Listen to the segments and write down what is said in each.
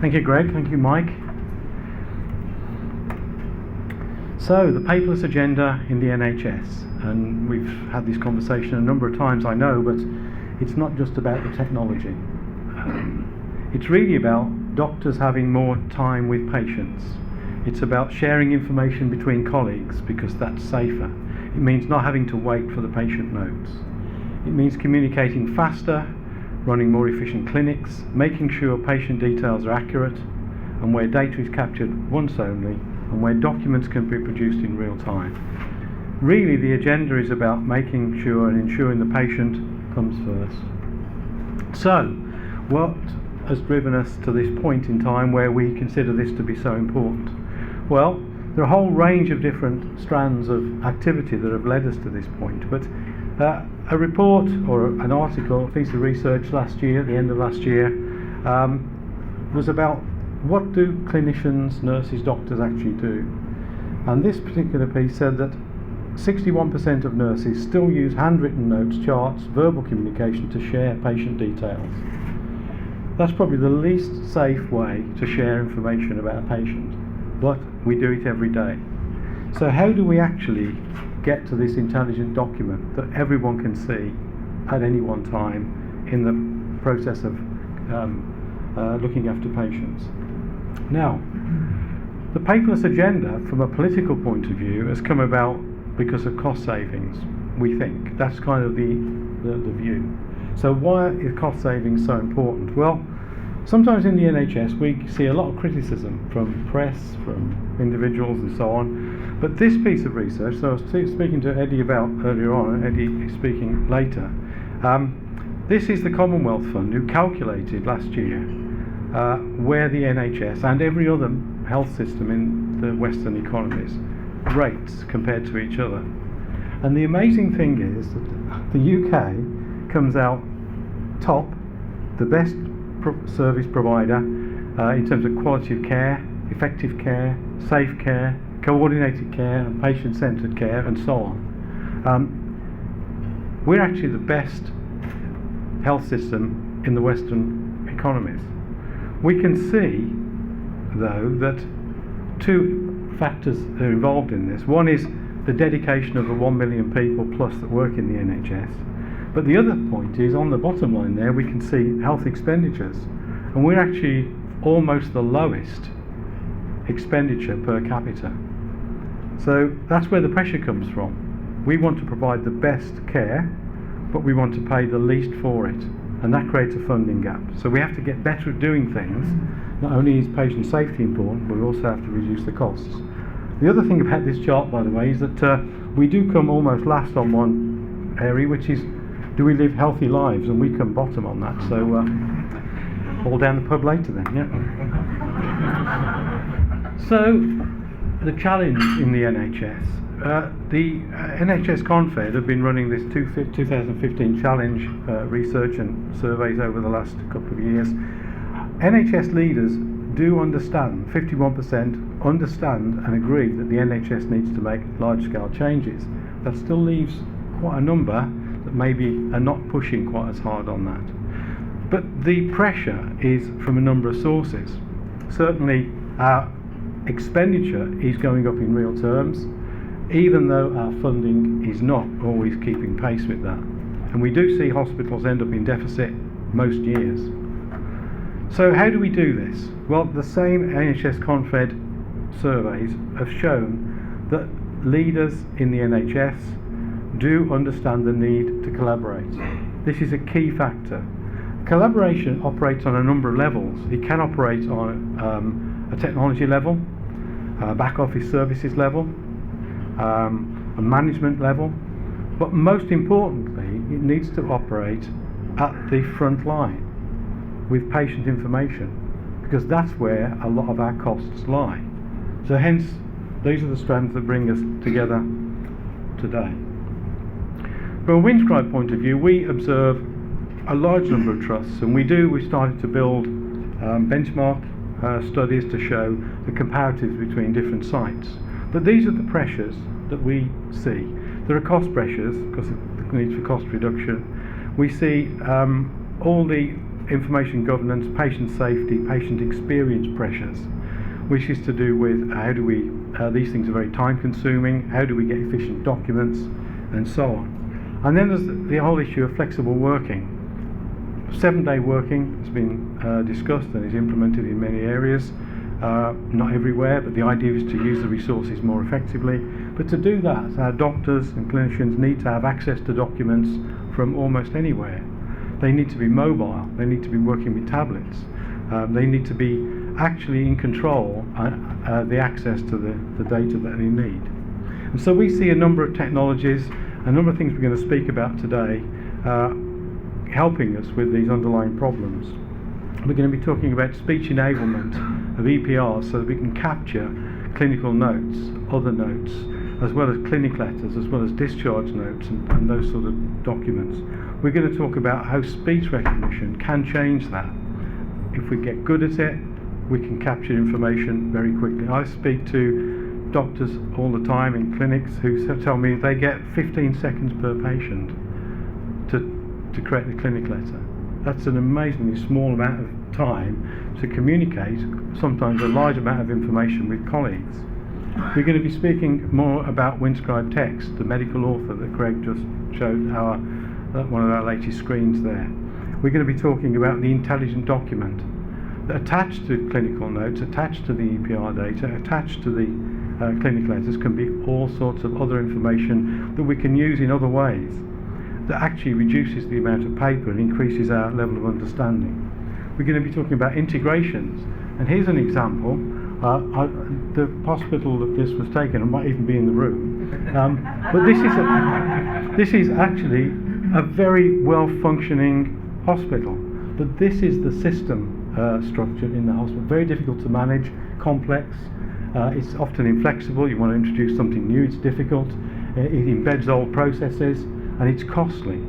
Thank you, Greg. Thank you, Mike. So, the paperless agenda in the NHS, and we've had this conversation a number of times, I know, but it's not just about the technology. It's really about doctors having more time with patients. It's about sharing information between colleagues because that's safer. It means not having to wait for the patient notes. It means communicating faster, running more efficient clinics, making sure patient details are accurate, and where data is captured once only, and where documents can be produced in real time. Really, the agenda is about making sure and ensuring the patient comes first. So, what has driven us to this point in time where we consider this to be so important? Well, there are a whole range of different strands of activity that have led us to this point, but a report or an article, a piece of research last year, at the end of last year, was about what do clinicians, nurses, doctors actually do. And this particular piece said that 61% of nurses still use handwritten notes, charts, verbal communication to share patient details. That's probably the least safe way to share information about a patient, but we do it every day. So how do we actually get to this intelligent document that everyone can see at any one time in the process of looking after patients? Now, the paperless agenda from a political point of view has come about because of cost savings, we think. That's kind of the view. So why is cost savings so important? Well, sometimes in the NHS we see a lot of criticism from press, from individuals and so on. But this piece of research, so I was speaking to Eddie about earlier on, and Eddie is speaking later, this is the Commonwealth Fund who calculated last year where the NHS and every other health system in the Western economies rates compared to each other. And the amazing thing is that the UK comes out top, the best service provider in terms of quality of care, effective care, safe care, coordinated care and patient-centred care and so on. We're actually the best health system in the Western economies. We can see, though, that two factors are involved in this. One is the dedication of the 1 million people plus that work in the NHS. But the other point is, on the bottom line there, we can see health expenditures. And we're actually almost the lowest expenditure per capita. So that's where the pressure comes from. We want to provide the best care, but we want to pay the least for it. And that creates a funding gap. So we have to get better at doing things. Not only is patient safety important, but we also have to reduce the costs. The other thing about this chart, by the way, is that we do come almost last on one area, which is, do we live healthy lives? And we come bottom on that. So all down the pub later then, yeah. So the challenge in the NHS. The NHS Confed have been running this 2015 challenge research and surveys over the last couple of years. NHS leaders do understand, 51% understand and agree that the NHS needs to make large-scale changes. That still leaves quite a number that maybe are not pushing quite as hard on that. But the pressure is from a number of sources. Certainly our expenditure is going up in real terms, even though our funding is not always keeping pace with that. And we do see hospitals end up in deficit most years. So how do we do this? Well, the same NHS Confed surveys have shown that leaders in the NHS do understand the need to collaborate. This is a key factor. Collaboration operates on a number of levels. It can operate on a technology level, a back office services level, a management level, but most importantly it needs to operate at the front line with patient information, because that's where a lot of our costs lie. So hence these are the strands that bring us together today. From a Winscribe point of view, we observe a large number of trusts, and we started to build benchmark studies to show the comparatives between different sites. But these are the pressures that we see. There are cost pressures because of the need for cost reduction. We see all the information governance, patient safety, patient experience pressures, which is to do with how do we, these things are very time consuming, how do we get efficient documents, and so on. And then there's the whole issue of flexible working. 7-day working has been discussed and is implemented in many areas, not everywhere, but the idea is to use the resources more effectively. But to do that, our doctors and clinicians need to have access to documents from almost anywhere. They need to be mobile, they need to be working with tablets, they need to be actually in control the access to the data that they need. And so we see a number of technologies, a number of things we're going to speak about today, helping us with these underlying problems. We're going to be talking about speech enablement of EPRs so that we can capture clinical notes, other notes, as well as clinic letters, as well as discharge notes and those sort of documents. We're going to talk about how speech recognition can change that. If we get good at it, we can capture information very quickly. I speak to doctors all the time in clinics who tell me they get 15 seconds per patient to create the clinic letter. That's an amazingly small amount of time to communicate sometimes a large amount of information with colleagues. We're going to be speaking more about Winscribe text, the medical author that Greg just showed one of our latest screens there. We're going to be talking about the intelligent document that attached to clinical notes, attached to the EPR data, attached to the clinic letters can be all sorts of other information that we can use in other ways that actually reduces the amount of paper and increases our level of understanding. We're going to be talking about integrations, and here's an example. The hospital that this was taken, I might even be in the room, but this is actually a very well-functioning hospital. But this is the system structure in the hospital. Very difficult to manage, complex. It's often inflexible. You want to introduce something new. It's difficult. It embeds old processes, and it's costly.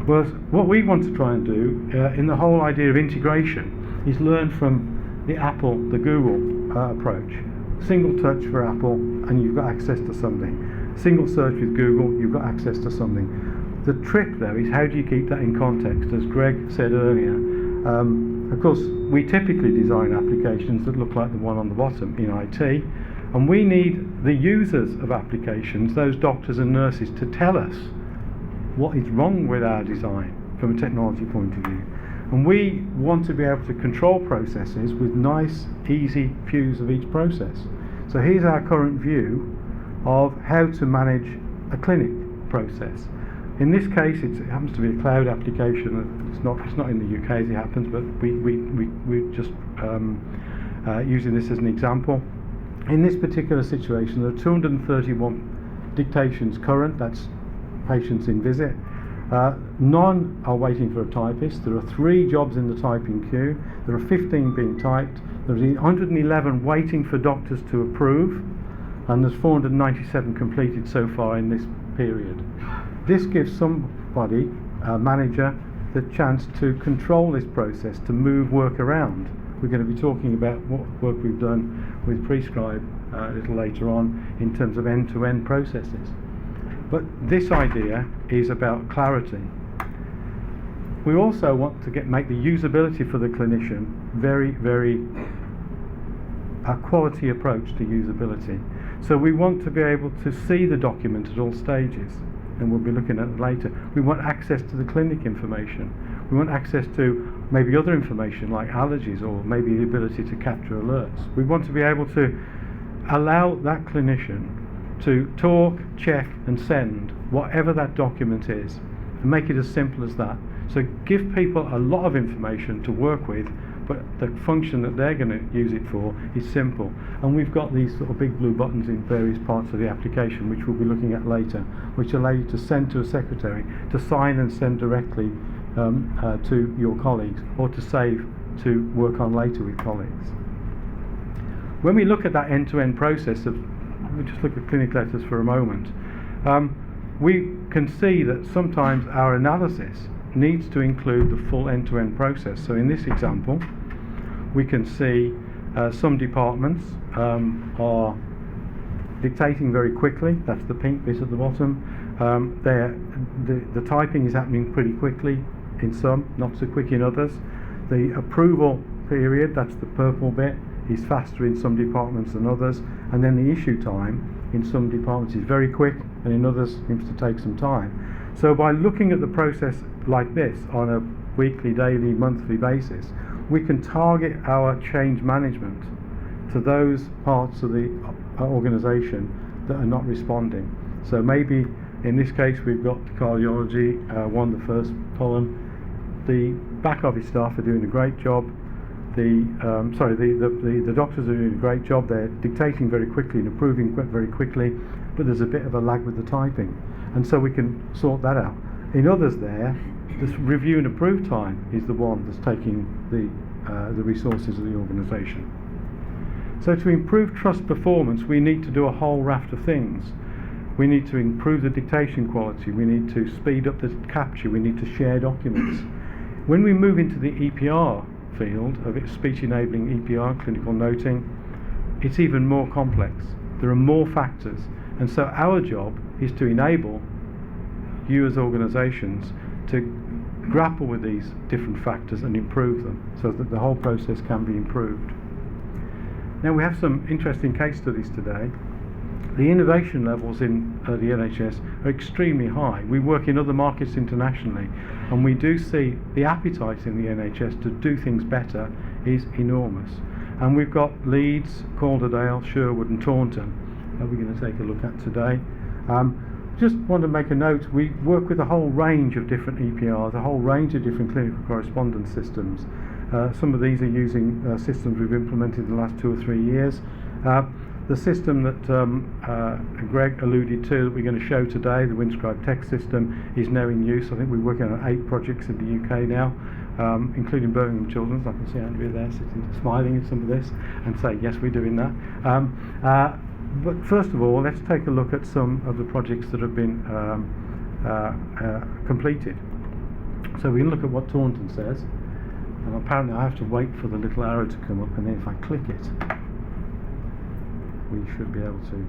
Well, what we want to try and do in the whole idea of integration is learn from the Apple, the Google approach. Single touch for Apple, and you've got access to something. Single search with Google, you've got access to something. The trick there is how do you keep that in context, as Greg said earlier. Of course, we typically design applications that look like the one on the bottom in IT, and we need the users of applications, those doctors and nurses, to tell us what is wrong with our design from a technology point of view. And we want to be able to control processes with nice, easy views of each process. So here's our current view of how to manage a clinic process. In this case, it happens to be a cloud application. It's not in the UK as it happens, but we're just using this as an example. In this particular situation, there are 231 dictations current. That's patients in visit. None are waiting for a typist. There are 3 jobs in the typing queue. There are 15 being typed. There's 111 waiting for doctors to approve, and there's 497 completed so far in this period. This gives somebody, a manager, the chance to control this process, to move work around. We're going to be talking about what work we've done with Prescribe a little later on in terms of end-to-end processes. But this idea is about clarity. We also want to make the usability for the clinician very a quality approach to usability. So we want to be able to see the document at all stages, and we'll be looking at it later. We want access to the clinic information. We want access to maybe other information like allergies, or maybe the ability to capture alerts. We want to be able to allow that clinician to talk, check and send whatever that document is, and make it as simple as that. So give people a lot of information to work with, but the function that they're going to use it for is simple. And we've got these sort of big blue buttons in various parts of the application, which we'll be looking at later, which allow you to send to a secretary, to sign and send directly to your colleagues, or to save to work on later with colleagues. When we look at that end-to-end process of, we'll just look at clinic letters for a moment, we can see that sometimes our analysis needs to include the full end-to-end process. So in this example, we can see some departments are dictating very quickly. That's the pink bit at the bottom. The typing is happening pretty quickly in some, not so quick in others. The approval period, that's the purple bit, is faster in some departments than others, and then the issue time in some departments is very quick and in others seems to take some time. So by looking at the process like this on a weekly, daily, monthly basis, we can target our change management to those parts of the organisation that are not responding. So maybe in this case we've got cardiology, won the first column. The back office staff are doing a great job. The doctors are doing a great job. They're dictating very quickly and approving very quickly, but there's a bit of a lag with the typing, and so we can sort that out. In others there, this review and approve time is the one that's taking the resources of the organisation. So to improve trust performance, we need to do a whole raft of things. We need to improve the dictation quality, we need to speed up the capture, we need to share documents. When we move into the EPR field of speech enabling EPR, clinical noting, it's even more complex. There are more factors, and so our job is to enable you as organisations to grapple with these different factors and improve them so that the whole process can be improved. Now we have some interesting case studies today. The innovation levels in the NHS are extremely high. We work in other markets internationally, and we do see the appetite in the NHS to do things better is enormous. And we've got Leeds, Calderdale, Sherwood and Taunton that we're going to take a look at today. Just want to make a note, we work with a whole range of different EPRs, a whole range of different clinical correspondence systems. Some of these are using systems we've implemented in the last 2 or 3 years. The system that Greg alluded to that we're going to show today, the Winscribe text system, is now in use. I think we're working on 8 projects in the UK now, including Birmingham Children's. I can see Andrea there sitting, smiling at some of this and saying, yes, we're doing that. But first of all, let's take a look at some of the projects that have been completed. So we can look at what Taunton says, and apparently I have to wait for the little arrow to come up, and then if I click it, we should be able to